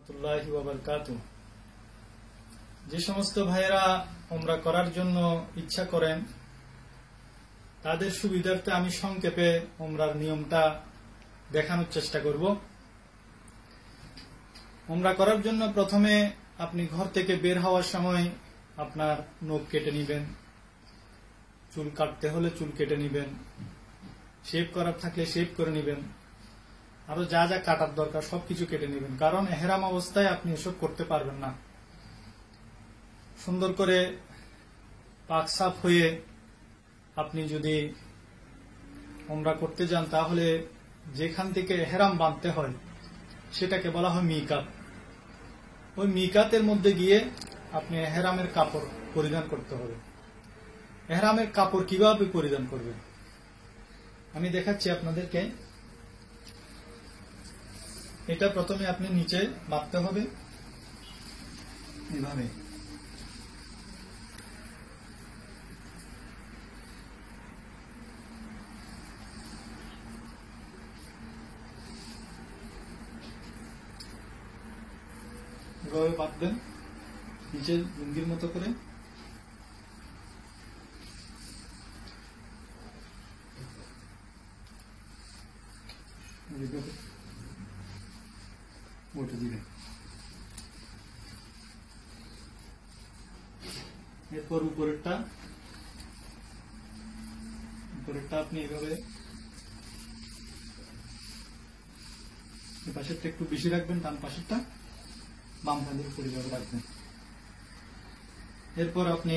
রাহমাতুল্লাহি ওয়া বারাকাতুহু। যে সমস্ত ভাইয়েরা উমরা করার জন্য ইচ্ছা করেন তাদের সুবিধার্থে আমি সংক্ষেপে উমরার নিয়মটা দেখানোর চেষ্টা করব। উমরা করার জন্য প্রথমে আপনি ঘর থেকে বের হওয়ার সময় আপনার নখ কেটে নেবেন, চুল কাটতে হলে চুল কেটে নেবেন, শেভ করার থাকলে শেভ করে নেবেন, আরো যা যা কাটার দরকার সবকিছু কেটে নেবেন। কারণ এহরাম অবস্থায় আপনি এসব করতে পারবেন না। সুন্দর করে পাক সাফ হয়ে আপনি যদি উমরা করতে যান তাহলে যেখান থেকে এহরাম বাঁধতে হয় সেটাকে বলা হয় মিকাত। ওই মিকাতের মধ্যে গিয়ে আপনি এহরামের কাপড় পরিধান করতে হবে। এহরামের কাপড় কিভাবে পরিধান করবেন আমি দেখাচ্ছি আপনাদেরকে। এটা প্রথমে আপনি নিচে বাঁধতে হবে এভাবে। এভাবে বাঁধবেন নিচে লুঙ্গির মতো করে। ওটা দিবেন। এরপর উপরেরটা আপনি এভাবে পাশেরটা একটু বেশি রাখবেন, ডান পাশেরটা বাম হাতের উপরে রাখবেন। এরপর আপনি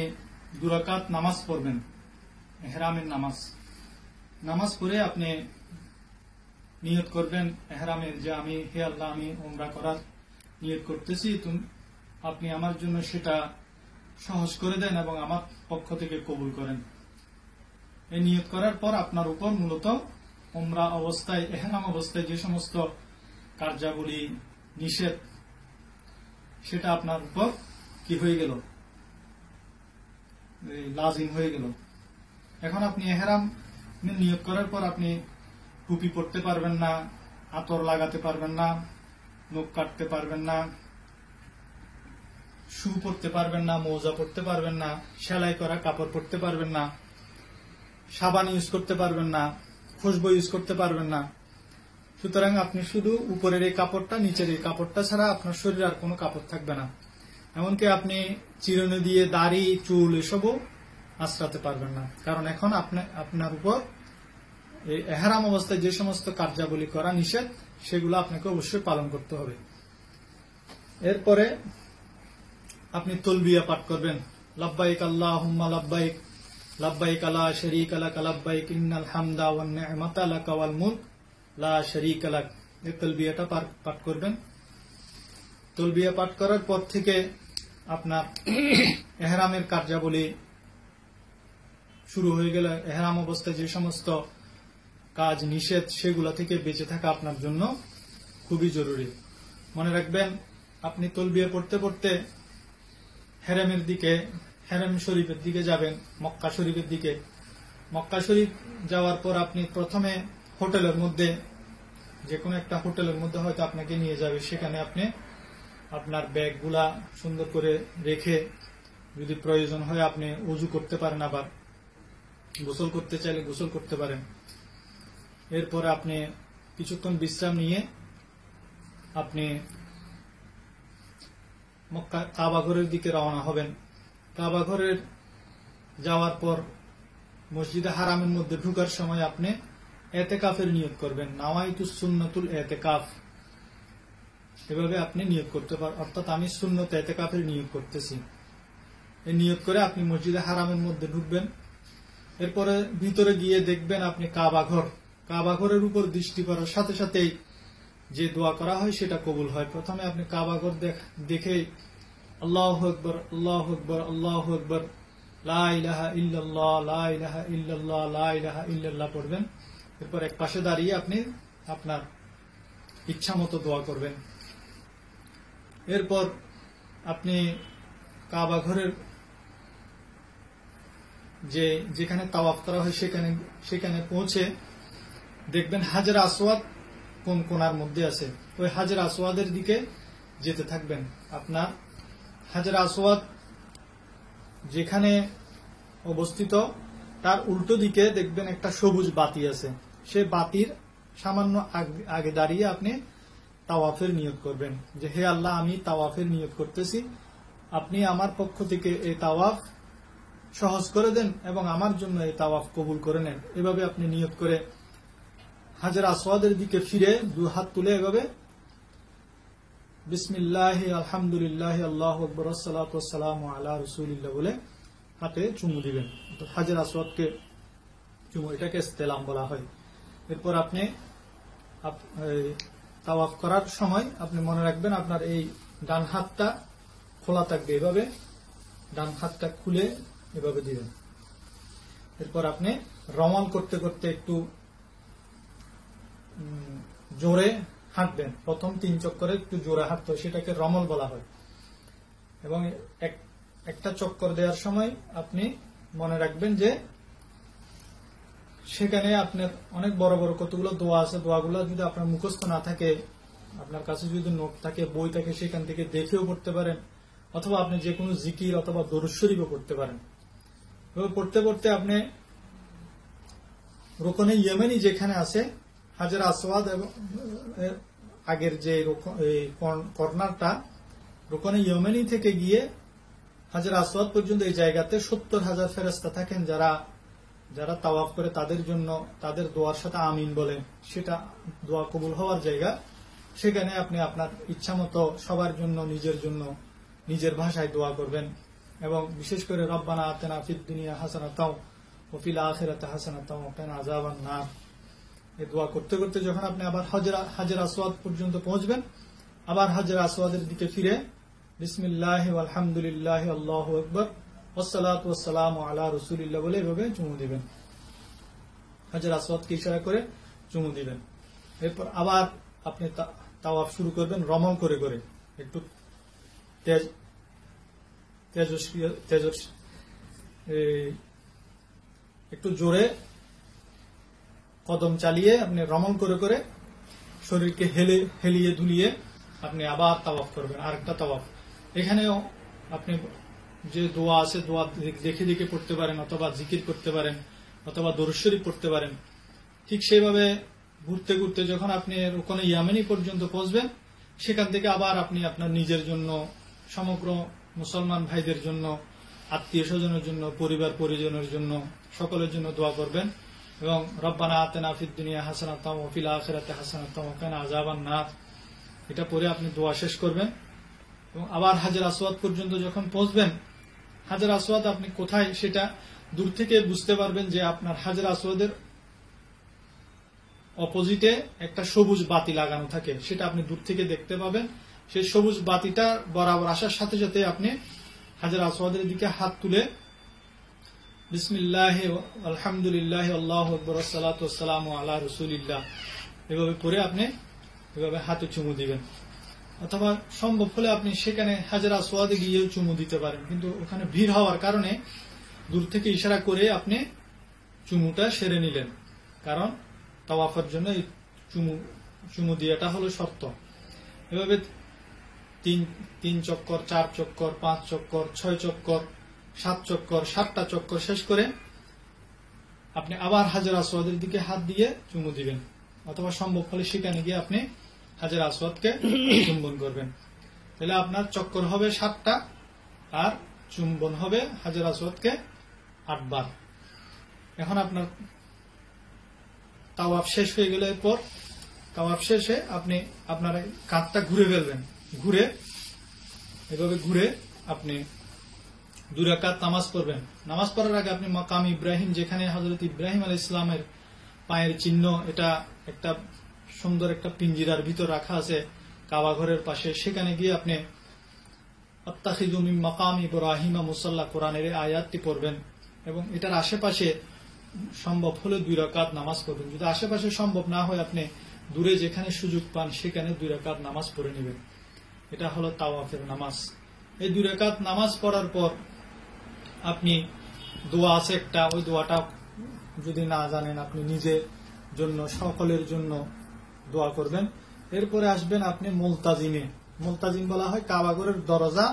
2 রাকাত নামাজ পড়বেন, এহরামের নামাজ পড়ে আপনি নিয়ত করবেন এহরামের যে আমি হে আল্লাহ আমি উমরা করার নিয়ত করতেছি, আপনি আমার জন্য সেটা সহজ করে দেন এবং আমার পক্ষ থেকে কবুল করেন। এই নিয়ত করার পর আপনার উপর মূলত উমরা অবস্থায় এহরাম অবস্থায় যে সমস্ত কার্যাবলী নিষেধ সেটা আপনার উপর কি হয়ে গেল, লাজিম হয়ে গেল। এখন আপনি এহরাম নিয়ত করার পর আপনি টুপি পরতে পারবেন না, আতর লাগাতে পারবেন না, নখ কাটতে পারবেন না, শু পরতে পারবেন না, মোজা পরতে পারবেন না, সেলাই করা কাপড় পরতে পারবেন না, সাবান ইউজ করতে পারবেন না, খুশবু ইউজ করতে পারবেন না। সুতরাং আপনি শুধু উপরের এই কাপড়টা, নিচের এই কাপড়টা ছাড়া আপনার শরীরে আর কোনো কাপড় থাকবে না। এমনকি আপনি চিরুনি দিয়ে দাড়ি চুল এসবও আঁচড়াতে পারবেন না। কারণ এখন আপনার উপর এই এহরাম অবস্থায় যে সমস্ত কার্যাবলী করা নিষেধ সেগুলো আপনাকে অবশ্যই পালন করতে হবে। এরপরে আপনি তালবিয়া পাঠ করবেন, লাব্বাইক আল্লাহুম্মা লাব্বাইক লাব্বাইক লা শারীকা লাক লাব্বাইক ইন্নাল হামদা ওয়ান নি'মাতা লাক ওয়াল মুলক লা শারীকা লাক। এই তালবিয়াটা পাঠ করবেন। তালবিয়া পাঠ করার পর থেকে আপনার এহরামের কার্যাবলী শুরু হয়ে গেলে এহরাম অবস্থায় যে সমস্ত কাজ নিষেধ সেগুলো থেকে বেঁচে থাকা আপনার জন্য খুবই জরুরি। মনে রাখবেন আপনি তালবিয়া পড়তে পড়তে হেরেম শরীফের দিকে যাবেন, মক্কা শরীফের দিকে। মক্কা শরীফ যাওয়ার পর আপনি প্রথমে হোটেলের মধ্যে, যে কোনো একটা হোটেলের মধ্যে হয়তো আপনাকে নিয়ে যাবে, সেখানে আপনি আপনার ব্যাগগুলা সুন্দর করে রেখে যদি প্রয়োজন হয় আপনি ওযু করতে পারেন, আবার গোসল করতে চাইলে গোসল করতে পারেন। এরপরে আপনি কিছুক্ষণ বিশ্রাম নিয়ে আপনি মক্কা কাবাঘরের দিকে রওনা হবেন। কাবাঘরের যাওয়ার পর মসজিদে হারামের মধ্যে ঢুকার সময় আপনি এতেকাফের নিয়ত করবেন, নাওয়াইতুস সুন্নাতুল এতেকাফ। এভাবে আপনি নিয়ত করতে পারেন, অর্থাৎ আমি সুন্নত এতেকাফের নিয়ত করতেছি। এই নিয়ত করে আপনি মসজিদে হারামের মধ্যে ঢুকবেন। এরপরে ভিতরে গিয়ে দেখবেন আপনি কাবাঘরের উপর দৃষ্টি করার সাথে সাথেই যে দোয়া করা হয় সেটা কবুল হয়। প্রথমে আপনি কাবাঘর দেখে আল্লাহু আকবার আল্লাহু আকবার আল্লাহু আকবার লা ইলাহা ইল্লাল্লাহ লা ইলাহা ইল্লাল্লাহ লা ইলাহা ইল্লাল্লাহ পড়বেন। এরপর এক পাশে দাঁড়িয়ে আপনি আপনার ইচ্ছা মতো দোয়া করবেন। এরপর আপনি কাবাঘরের যেখানে তাওয়াফ করা হয় সেখানে পৌঁছে দেখবেন হাজর আসওয়াদ কোন কোনার মধ্যে আছে। ওই হাজর আসওয়াদের দিকে যেতে থাকবেন। আপনার হাজরে আসওয়াদ যেখানে অবস্থিত তার উল্টো দিকে দেখবেন একটা সবুজ বাতি আছে। সে বাতির সামান্য আগে দাঁড়িয়ে আপনি তাওয়াফের নিয়ত করবেন যে হে আল্লাহ, আমি তাওয়াফের নিয়ত করতেছি, আপনি আমার পক্ষ থেকে এই তাওয়াফ সহজ করে দেন এবং আমার জন্য এই তাওয়াফ কবুল করে নেন। এভাবে আপনি নিয়ত করে হাজরে আসওয়াদের দিকে ফিরে দুই হাত তুলে এভাবে বিসমিল্লাহ আলহামদুলিল্লাহ আল্লাহু আকবার আসসালাতু ওয়াসসালামু আলা রাসূলিল্লাহ বলে হাতে চুমু দিবেন। তো হাজরে আসওয়াদকে চুমু, এটাকে ইস্তেলাম বলা হয়। এরপর আপনি তাওয়াফ করার সময় আপনি মনে রাখবেন আপনার এই ডান হাতটা খোলা থাকবে, এভাবে ডান হাতটা খুলে এভাবে দিবেন। এরপর আপনি রমল করতে করতে একটু জোরে হাঁটবেন। প্রথম 3 চক্করে একটু জোরে হাঁটতে হয়, সেটাকে রমল বলা হয়। এবং একটা চক্কর দেওয়ার সময় আপনি মনে রাখবেন যে সেখানে আপনার অনেক বড় বড় কতগুলো দোয়া আছে, দোয়াগুলো যদি আপনার মুখস্থ না থাকে, আপনার কাছে যদি নোট থাকে, বই থাকে, সেখান থেকে দেখেও পড়তে পারেন, অথবা আপনি যে কোনো জিকির অথবা দরুদ শরীফও পড়তে পারেন। পড়তে পড়তে আপনি রুকনে ইয়েমেনি যেখানে আছে হাজরে আসওয়াদ এবং আগের যে কর্নারটা, রুকনে ইয়েমেনি থেকে গিয়ে হাজরে আসওয়াদ পর্যন্ত এই জায়গাতে 70,000 ফেরেশতা থাকেন যারা তাওয়াফ করে তাদের জন্য তাদের দোয়ার সাথে আমিন বলে, সেটা দোয়া কবুল হওয়ার জায়গা। সেখানে আপনি আপনার ইচ্ছা মতো সবার জন্য, নিজের জন্য নিজের ভাষায় দোয়া করবেন। এবং বিশেষ করে রব্বানা আতিনা ফিদ দুনিয়া হাসানাতাও ওয়া ফিল আখিরাতি হাসানাতাও ওয়া কিনা আযাবান নার, এই দোয়া করতে করতে যখন আপনি আবার হাজরে আসওয়াদ পর্যন্ত পৌঁছবেন, আবার হাজরে আসওয়াদের দিকে ফিরে বিসমিল্লাহ আলহামদুলিল্লাহ আল্লাহু আকবার ওয়াসসালাতু ওয়াসসালামু আলা রাসূলিল্লাহ বলে এভাবে চুমু দিবেন। হাজরে আসওয়াদকে ইশারা করে চুমু দিবেন। এরপর আবার আপনি তাওয়াফ শুরু করবেন রমল করে করে, একটু একটু জোরে কদম চালিয়ে আপনি রমল করে করে শরীরকে হেলিয়ে ধুলিয়ে আপনি আবার তাওয়াফ করবেন। আরেকটা তাওয়াফ, এখানেও আপনি যে দোয়া আছে দোয়া দেখে দেখে পড়তে পারেন, অথবা জিকির করতে পারেন, অথবা দরুদ শরীফ পড়তে পারেন। ঠিক সেইভাবে ঘুরতে ঘুরতে যখন আপনি ওখানে ইয়ামেনি পর্যন্ত পৌঁছবেন, সেখান থেকে আবার আপনি আপনার নিজের জন্য, সমগ্র মুসলমান ভাইদের জন্য, আত্মীয় স্বজনের জন্য, পরিবার পরিজনের জন্য, সকলের জন্য দোয়া করবেন। এবং রব্বানা আতিনা ফিদ দুনিয়া হাসানাতাও ওয়া ফিল আখিরাতি হাসানাতাও ওয়া কিনা আযাবান নার, এটা পরে আপনি দোয়া শেষ করবেন। এবং আবার হাজরে আসওয়াদ পর্যন্ত যখন পৌঁছবেন, হাজরে আসওয়াদ আপনি কোথায় সেটা দূর থেকে বুঝতে পারবেন যে আপনার হাজরে আসওয়াদের অপোজিটে একটা সবুজ বাতি লাগানো থাকে, সেটা আপনি দূর থেকে দেখতে পাবেন। সেই সবুজ বাতিটা বরাবর আসার সাথে সাথে আপনি হাজরে আসওয়াদের দিকে হাত তুলে বিসমিল্লাহ আলহামদুলিল্লাহ আল্লাহু আকবার আসসালাতু ওয়াসসালামু আলা রাসূলিল্লাহ এভাবে করে আপনি এভাবে হাতে চুমু দিবেন। অথবা সম্ভব হলে আপনি সেখানে হাজরে আসওয়াদে গিয়েও চুমু দিতে পারেন, কিন্তু ওখানে ভিড় হওয়ার কারণে দূর থেকে ইশারা করে আপনি চুমুটা সেরে নিলেন, কারণ তাওয়াফের জন্য এই চুমু দিয়াটা হলো শর্ত। এভাবে 3 চক্কর, 4 চক্কর, 5 চক্কর, 6 চক্কর, 7 চক্কর, 7টা চক্কর শেষ করে আপনি আবার হাজরে আসওয়াদের দিকে হাত দিয়ে চুমু দিবেন, অথবা সম্ভব হলে সেখানে গিয়ে আপনি হাজরে আসওয়াদকে চুম্বন করবেন। তাহলে আপনার চক্কর হবে 7টা আর চুম্বন হবে হাজরে আসওয়াদকে 8 বার। এখন আপনার তাওয়াফ শেষ হয়ে গেলে পর তাওয়াফ শেষে আপনি আপনার কাঁধটা ঘুরে ফেলবেন। এভাবে ঘুরে আপনি 2 রাকাত নামাজ পড়বেন। নামাজ পড়ার আগে আপনি মাকাম ইব্রাহিম, যেখানে হযরত ইব্রাহিম আলাইহিস সালামের পায়ের চিহ্ন, এটা একটা সুন্দর একটা পিঞ্জিরার ভিতর রাখা আছে কাবা ঘরের পাশে, সেখানে গিয়ে আপনি আত্তাখিযু মিন মাকাম ইব্রাহিম মুসাল্লা কোরআনের আয়াতটি পড়বেন এবং এটার আশেপাশে সম্ভব হলে 2 রাকাত নামাজ পড়বেন। যদি আশেপাশে সম্ভব না হয় আপনি দূরে যেখানে সুযোগ পান সেখানে 2 রাকাত নামাজ পড়ে নেবেন। এটা হলো তাওয়াফের নামাজ। এই 2 রাকাত নামাজ পড়ার পর আপনি দোয়া আছে একটা, ওই দোয়াটা যদি না জানেন আপনি নিজের জন্য, সকলের জন্য দোয়া করবেন। এরপরে আসবেন আপনি মুলতাজিমে। মুলতাজিম বলা হয় কাবাগরের দরজা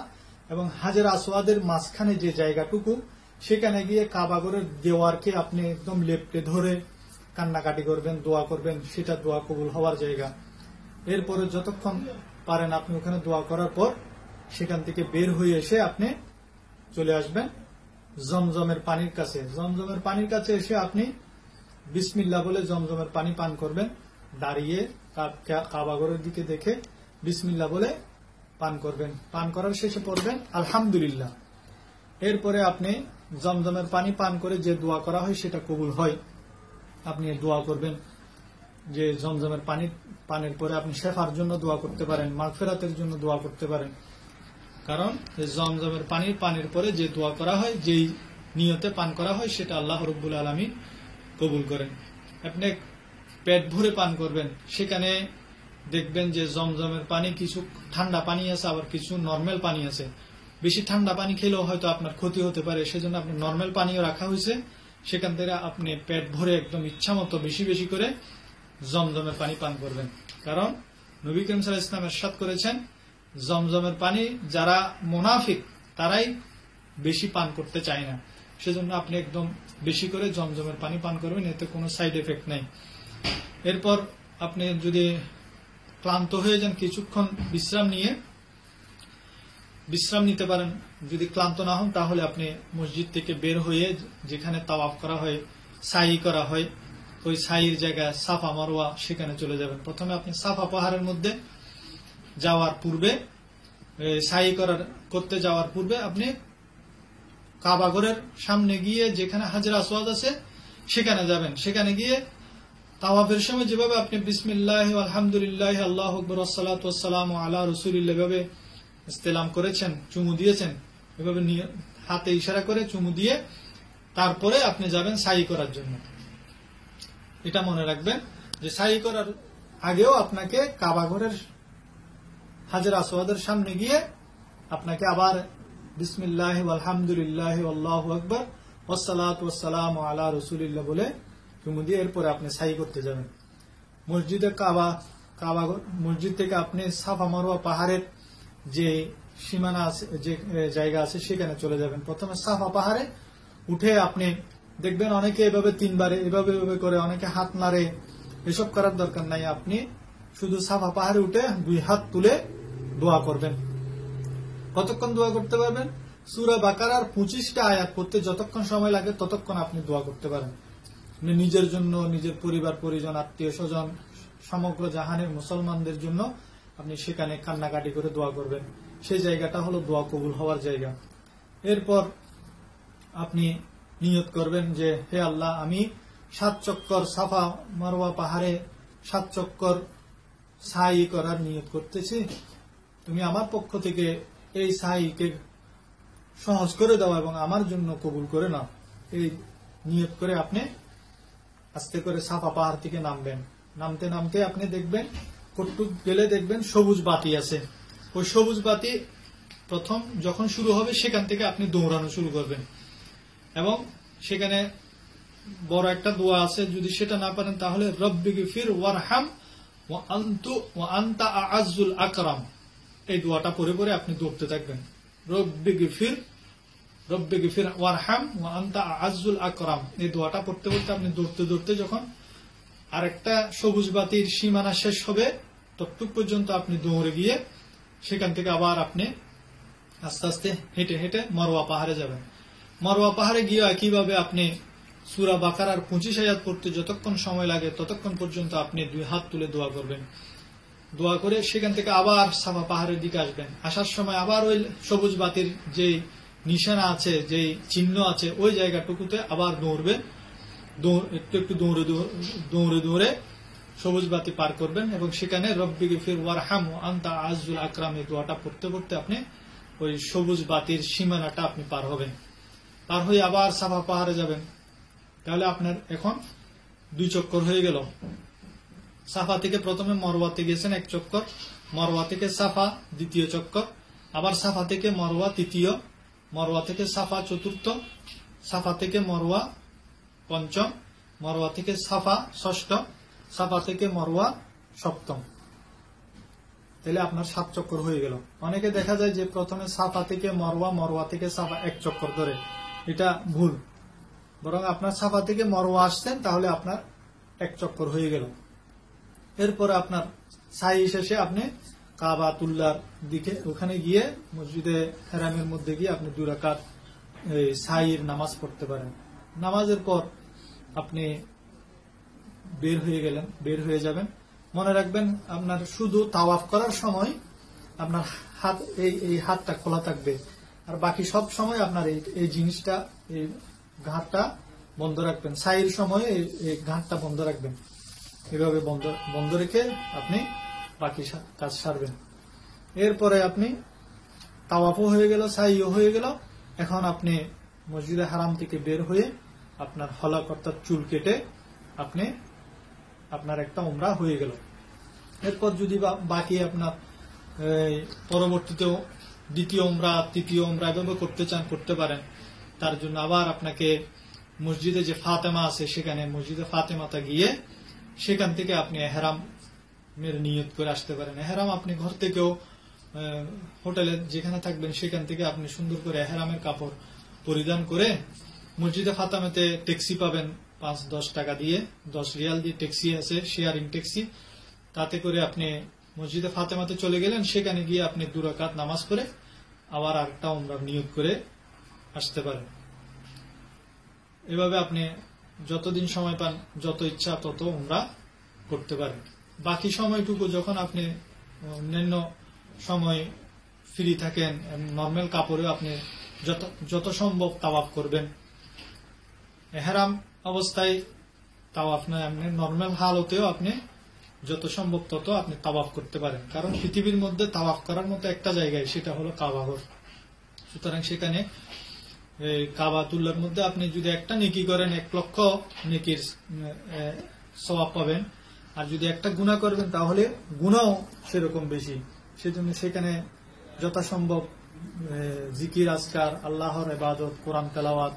এবং হাজর আসওয়াদের মাঝখানে যে জায়গাটুকু, সেখানে গিয়ে কাবাগরের দেওয়ারকে আপনি একদম লেপটে ধরে কান্নাকাটি করবেন, দোয়া করবেন, সেটা দোয়া কবুল হওয়ার জায়গা। এরপরে যতক্ষণ পারেন আপনি ওখানে দোয়া করার পর সেখান থেকে বের হয়ে এসে আপনি চলে আসবেন জমজমের পানির কাছে। জমজমের পানির কাছে এসে আপনি বিসমিল্লাহ বলে জমজমের পানি পান করবেন। দাঁড়িয়ে কাবাগরের দিকে দেখে বিসমিল্লাহ বলে পান করবেন। পান করার শেষে পড়বেন আলহামদুলিল্লাহ। এরপরে আপনি জমজমের পানি পান করে যে দোয়া করা হয় সেটা কবুল হয়। আপনি দোয়া করবেন যে জমজমের পানির পরে আপনি শেফার জন্য দোয়া করতে পারেন, মাগফিরাতের জন্য দোয়া করতে পারেন। কারণ জমজমের পানির পরে যে দোয়া করা হয়, যেই নিয়তে পান করা হয়, সেটা আল্লাহ রাব্বুল আলামিন কবুল করেন। আপনি পেট ভরে পান করবেন। সেখানে দেখবেন যে জমজমের পানি কিছু ঠান্ডা পানি আছে, আবার কিছু নর্মাল পানি আছে। বেশি ঠান্ডা পানি খেলেও হয়তো আপনার ক্ষতি হতে পারে, সেজন্য আপনি নর্মাল পানিও রাখা হয়েছে। সেখান থেকে আপনি পেট ভরে একদম ইচ্ছা মতো বেশি বেশি করে জমজমের পানি পান করবেন। কারণ নবী করিম সাল্লাল্লাহু আলাইহি ওয়াসাল্লাম ইরশাদ করেছেন, জমজমের পানি যারা মুনাফিক তারাই বেশি পান করতে চায় না। সেজন্য আপনি একদম বেশি করে জমজমের পানি পান করবেন, এতে কোনো সাইড এফেক্ট নাই। এরপর আপনি যদি ক্লান্ত হয়ে যান, কিছুক্ষণ বিশ্রাম নিতে পারেন। যদি ক্লান্ত না হন তাহলে আপনি মসজিদ থেকে বের হয়ে যেখানে তাওয়াফ করা হয়, সাই করা হয়, ওই সাইয়ের জায়গায় সাফা মারওয়া, সেখানে চলে যাবেন। প্রথমে আপনি সাফা পাহাড়ের মধ্যে যাওয়ার পূর্বে, সাই করতে যাওয়ার পূর্বে আপনি কাবাগরের সামনে গিয়ে যেখানে হাজর আসওয়াদ আছে সেখানে যাবেন। সেখানে গিয়ে তাওয়াফের সময় যেভাবে আপনি বিসমিল্লাহ আলহামদুলিল্লাহ আল্লাহু আকবার ওয়াসসালাতু ওয়াসসালামু আলা রাসূলিল্লাহ ভাবে ইস্তেলাম করেছেন, চুমু দিয়েছেন, এভাবে হাতে ইশারা করে চুমু দিয়ে তারপরে আপনি যাবেন সাই করার জন্য। এটা মনে রাখবেন যে সাই করার আগেও আপনাকে কাবাগরের হাজর আসওয়াদের সামনে গিয়ে আপনাকে আবার বিসমিল্লাহ আলহামদুলিল্লাহ আল্লাহু আকবার ওয়াসসালাতু ওয়াসসালামু আলা রাসূলিল্লাহ বলে চুমু দিয়ে এরপরে আপনি সাই করতে যাবেন। মসজিদ থেকে আপনি সাফা মারওয়া পাহাড়ের যে সীমানা আছে, যে জায়গা আছে, সেখানে চলে যাবেন। প্রথমে সাফা পাহাড়ে উঠে আপনি দেখবেন অনেকে এভাবে তিনবারে এভাবে করে অনেকে হাত নাড়ে, এসব করার দরকার নাই। আপনি শুধু সাফা পাহাড়ে উঠে 2 হাত তুলে দোয়া করবেন। কতক্ষণ দোয়া করতে পারবেন? সূরা বাকারার 25টা আয়াত পড়তে যতক্ষণ সময় লাগে ততক্ষণ আপনি দোয়া করতে পারেন। নিজের জন্য, নিজের পরিবার পরিজন, আত্মীয় স্বজন, সমগ্র জাহানের মুসলমানদের জন্য আপনি সেখানে কান্নাকাটি করে দোয়া করবেন। সেই জায়গাটা হলো দোয়া কবুল হওয়ার জায়গা। এরপর আপনি নিয়ত করবেন যে হে আল্লাহ, আমি 7 চক্কর সাফা মারওয়া পাহাড়ে 7 চক্কর সাই করার নিয়ত করতেছি। তুমি আমার পক্ষ থেকে এই সাইকে সহজ করে দাও এবং আমার জন্য কবুল করে নাও। এই নিয়ত করে আপনি আস্তে করে সাফা পাহাড় থেকে নামবেন। নামতে নামতে আপনি দেখবেন কটুক গেলে দেখবেন সবুজ বাতি আছে। ওই সবুজ বাতি প্রথম যখন শুরু হবে সেখান থেকে আপনি দৌড়ানো শুরু করবেন এবং সেখানে বড় একটা দোয়া আছে, যদি সেটা না পারেন তাহলে রব্বিগফির ওয়ারহাম ওয়া আনতা আ'আজ্জুল আকরাম, এই দোয়াটা পড়ে পড়ে আপনি দৌড়তে থাকবেন। রব্বিগফির ওয়ারহাম ওয়া আনতা আ'আজ্জুল আকরাম, এই দোয়াটা পড়তে পড়তে আপনি দৌড়তে দৌড়তে যখন আরেকটা সবুজ বাতির সীমানা শেষ হবে ততটুক পর্যন্ত আপনি দৌড়ে গিয়ে সেখান থেকে আবার আপনি আস্তে আস্তে হেঁটে হেঁটে মারওয়া পাহাড়ে যাবেন। মারওয়া পাহাড়ে গিয়ে একইভাবে আপনি সূরা বাকারার 25 আয়াত পড়তে যতক্ষণ সময় লাগে ততক্ষণ পর্যন্ত আপনি 2 হাত তুলে দোয়া করবেন। দোয়া করে সেখান থেকে আবার সাফা পাহাড়ের দিকে আসবেন। আসার সময় আবার ওই সবুজ বাতির যে নিশানা আছে, যে চিহ্ন আছে, ওই জায়গাটুকুতে আবার দৌড়বেন। একটু দৌড়ে দৌড়ে সবুজ বাতি পার করবেন এবং সেখানে রব্বিগফির ওয়ারহাম ওয়া আনতা আ'আজ্জুল আকরাম, এই দোয়াটা পড়তে পড়তে আপনি ওই সবুজ বাতির সীমানাটা আপনি পার হবেন। পার হয়ে আবার সাফা পাহাড়ে যাবেন। তাহলে আপনার এখন 2 চক্কর হয়ে গেল। সাফা থেকে প্রথমে মারওয়াতে গেছেন 1 চক্কর, মারওয়া থেকে সাফা 2য় চক্কর, আবার সাফা থেকে মারওয়া 3য়, মারওয়া থেকে সাফা 4র্থ, সাফা থেকে মারওয়া 5ম, মারওয়া থেকে সাফা 6ষ্ঠ, সাফা থেকে মারওয়া 7ম। তাহলে আপনার 7 চক্কর হয়ে গেল। অনেকে দেখা যায় যে প্রথমে সাফা থেকে মরওয়া, মরওয়া থেকে সাফা 1 চক্কর ধরে, এটা ভুল। বরং আপনার সাফা থেকে মরওয়া আসছেন, তাহলে আপনার 1 চক্কর হয়ে গেল। এরপরে আপনার সাই শেষে আপনি কাবাতুল্লাহর দিকে ওখানে গিয়ে মসজিদে হারামের মধ্যে গিয়ে আপনি 2 রাকাত সাইয়ের নামাজ পড়তে পারেন। নামাজের পর আপনি বের হয়ে গেলেন, বের হয়ে যাবেন। মনে রাখবেন আপনার শুধু তাওয়াফ করার সময় আপনার হাত এই হাতটা খোলা থাকবে, আর বাকি সব সময় আপনার এই জিনিসটা, এই ঘাটটা বন্ধ রাখবেন। সাইয়ের সময় এই ঘাটটা বন্ধ রাখবেন, এভাবে বন্ধ রেখে আপনি বাকি কাজ সারবেন। এরপরে আপনি তাওয়াফও হয়ে গেল, সাইও হয়ে গেল। এখন আপনি মসজিদে হারাম থেকে বের হয়ে আপনার হলাক অর্থাৎ চুল কেটে আপনার একটা উমরা হয়ে গেল। এরপর যদি বাকি আপনার পরবর্তীতেও দ্বিতীয় উমরা, তৃতীয় উমরা এভাবে করতে চান, করতে পারেন। তার জন্য আবার আপনাকে মসজিদে যে ফাতেমা আছে, সেখানে মসজিদে ফাতেমাতে গিয়ে সেখান থেকে আপনি এহরামের নিয়ত করে আসতে পারেন। এহরাম আপনি ঘর থেকেও, হোটেলে যেখানে থাকবেন সেখান থেকে আপনি সুন্দর করে এহরামের কাপড় পরিধান করে মসজিদে ফাতেমাতে ট্যাক্সি পাবেন 5-10 টাকা দিয়ে, 10 রিয়াল দিয়ে ট্যাক্সি আছে, শেয়ারিং ট্যাক্সি। তাতে করে আপনি মসজিদে ফাতেমাতে চলে গেলেন, সেখানে গিয়ে আপনি 2 রাকাত নামাজ পড়ে আবার আরেকটা উমরার নিয়ত করে আসতে পারেন। এভাবে আপনি যতদিন সময় পান, যত ইচ্ছা তত উমরা করতে পারেন। বাকি সময়টুকু যখন আপনি অন্যান্য সময় ফ্রি থাকেন, নর্মাল কাপড়ে আপনি যত সম্ভব তাওয়াফ করবেন। এহরাম অবস্থায় তাওয়াফ নয়, আপনি নর্মাল হালতেও আপনি যত সম্ভব তত আপনি তাওয়াফ করতে পারেন। কারণ পৃথিবীর মধ্যে তাওয়াফ করার মতো একটা জায়গায়, সেটা হলো কাবাঘর। সুতরাং সেখানে কাবাতুল্লাহর মধ্যে আপনি যদি একটা নেকি করেন, 1 লক্ষ নেকির সওয়াব পাবেন। আর যদি একটা গুনাহ করবেন, তাহলে গুনাহও সেরকম বেশি। সেজন্য সেখানে যথাসম্ভব জিকির, আজকার, আল্লাহর ইবাদত, কোরআন তেলাওয়াত,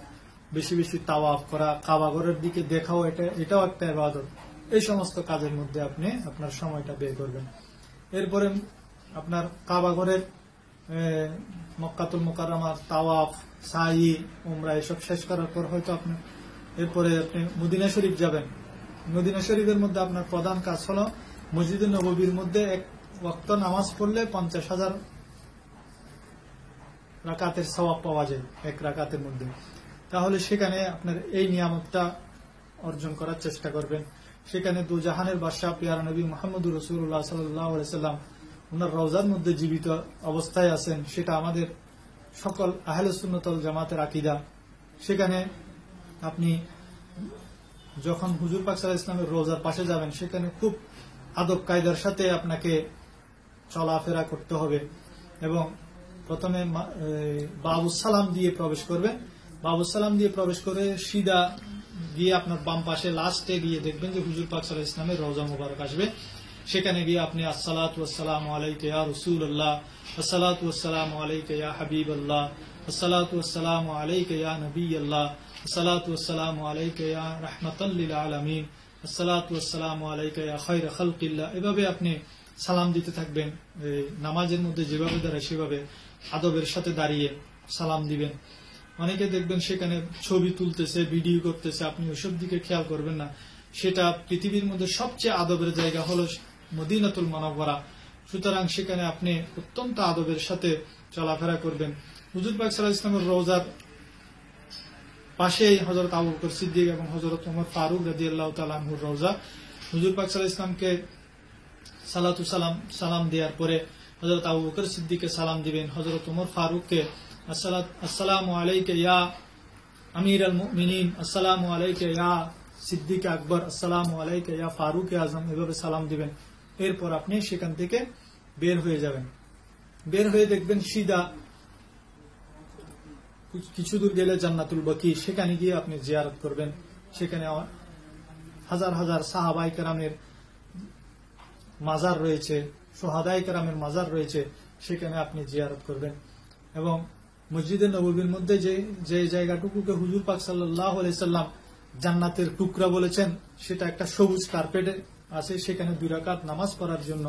বেশি বেশি তাওয়াফ করা, কাবাঘরের দিকে দেখাও, এটাও একটা ইবাদত। এই সমস্ত কাজের মধ্যে আপনি আপনার সময়টা বের করবেন। এরপরে আপনার কাবাঘরের মক্কাতুল মুকাররমার তাওয়াফ, সাই, উমরা এসব শেষ করার পর হয়তো এরপরে আপনি মদিনা শরীফ যাবেন। মদিনা শরীফের মধ্যে আপনার প্রধান কাজ হলো মসজিদে নববীর মধ্যে 1 ওয়াক্ত নামাজ পড়লে 50,000 রাকাতের সওয়াব পাওয়া যায় 1 রাকাতের মধ্যে। তাহলে সেখানে আপনার এই নিয়ামতটা অর্জন করার চেষ্টা করবেন। সেখানে দুজাহানের বাদশা পিয়ারা নবী মুহাম্মদুর রাসূলুল্লাহ সাল্লাল্লাহু আলাইহি সাল্লাম ওনার রওজার মধ্যে জীবিত অবস্থায় আছেন, সেটা আমাদের সকল আহলে সুন্নাত ওয়াল জামাতের আকীদা। সেখানে আপনি যখন হুজুর পাক সাল্লাল্লাহু আলাইহি ওয়াসাল্লামের রওজার পাশে যাবেন, সেখানে খুব আদব কায়দার সাথে আপনাকে চলাফেরা করতে হবে এবং প্রথমে বাবুস সালাম দিয়ে প্রবেশ করবেন। বাবুস সালাম দিয়ে প্রবেশ করে সিধা গিয়ে আপনার বাম পাশে লাস্টে গিয়ে দেখবেন যে হুজুর পাক সাল্লাল্লাহু আলাইহি ওয়াসাল্লামের রওজা মুবারক আসবে। সেখানে গিয়ে আপনি আসসালাতু ওয়াসসালামু আলাইকা ইয়া রাসূলুল্লাহ, আসসালাতু ওয়াসসালামু আলাইকা ইয়া হাবিবাল্লাহ, আসসালাতু ওয়াসসালামু আলাইকা ইয়া নবিয়াল্লাহ, আসসালাতু ওয়াসসালামু আলাইকা ইয়া রাহমাতাল লিল আলামিন, আসসালাতু ওয়াসসালামু আলাইকা ইয়া খায়রা খালকিল্লাহ। এভাবে আপনি সালাম দিতে থাকবেন। নামাজের মধ্যে যেভাবে দাঁড়ায় সেভাবে আদবের সাথে দাঁড়িয়ে সালাম দিবেন। অনেকে দেখবেন সেখানে ছবি তুলতেছে, ভিডিও করতেছে, আপনি ওসব দিকে খেয়াল করবেন না। সেটা পৃথিবীর মধ্যে সবচেয়ে আদবের জায়গা হলো মদিনাতুল মুনাওয়ারা। সুতরাং সেখানে আপনি অত্যন্ত আদবের সাথে চলাফেরা করবেন। হুজুর পাক সাল্লাল্লাহু আলাইহি ওয়াসাল্লামের রওজার পাশেই হযরত আবু বকর সিদ্দিক এবং হযরত ওমর ফারুক রাদিয়াল্লাহু তাআলা আনহুর রওজা। হুজুর পাক সাল্লাল্লাহু আলাইহি ওয়াসাল্লামকে সালাম দেওয়ার পরে হযরত আবু বকর সিদ্দিককে সালাম দিবেন, হযরত ওমর ফারুককে আসসালামু আলাইকা ইয়া আমিরুল মুমিনিন, আসসালামু আলাইকা ইয়া সিদ্দিক আকবর, আসসালামু আলাইকা ইয়া ফারুক আজম, এভাবে সালাম দিবেন। এরপর আপনি সেখান থেকে বের হয়ে যাবেন। বের হয়ে দেখবেন সিধা কিছু দূর গেলে জান্নাতুল বাকি, সেখানে গিয়ে আপনি জিয়ারত করবেন। সেখানে হাজার হাজার সাহাবায়ে কেরামের মাজার রয়েছে, শুহাদায়ে কেরামের মাজার রয়েছে, সেখানে আপনি জিয়ারত করবেন। এবং মসজিদে নববীর মধ্যে যে জায়গাটুকুকে হুজুর পাক সাল্লাল্লাহু আলাইহি সাল্লাম জান্নাতের টুকরা বলেছেন, সেটা একটা সবুজ কার্পেটে আছে। সেখানে 2 রাকাত নামাজ পড়ার জন্য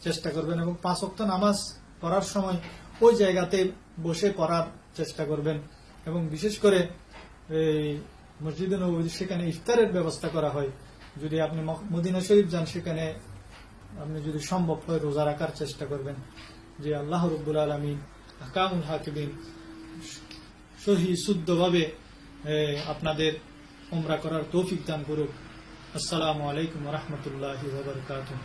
চেষ্টা করবেন এবং 5 ওয়াক্ত নামাজ পড়ার সময় ওই জায়গাতে বসে পড়ার চেষ্টা করবেন। এবং বিশেষ করে এই মসজিদে নববী সেখানে ইফতারের ব্যবস্থা করা হয়। যদি আপনি মদিনা শরীফ যান, সেখানে আপনি যদি সম্ভব হয় রোজা রাখার চেষ্টা করবেন। যে আল্লাহ রাব্বুল আলামিন আহকামুল হাকিমিন সহি শুদ্ধভাবে আপনাদের উমরা করার তৌফিক দান করুক। আসসালামু আলাইকুম ওয়া রাহমাতুল্লাহি ওয়া বারাকাতুহু।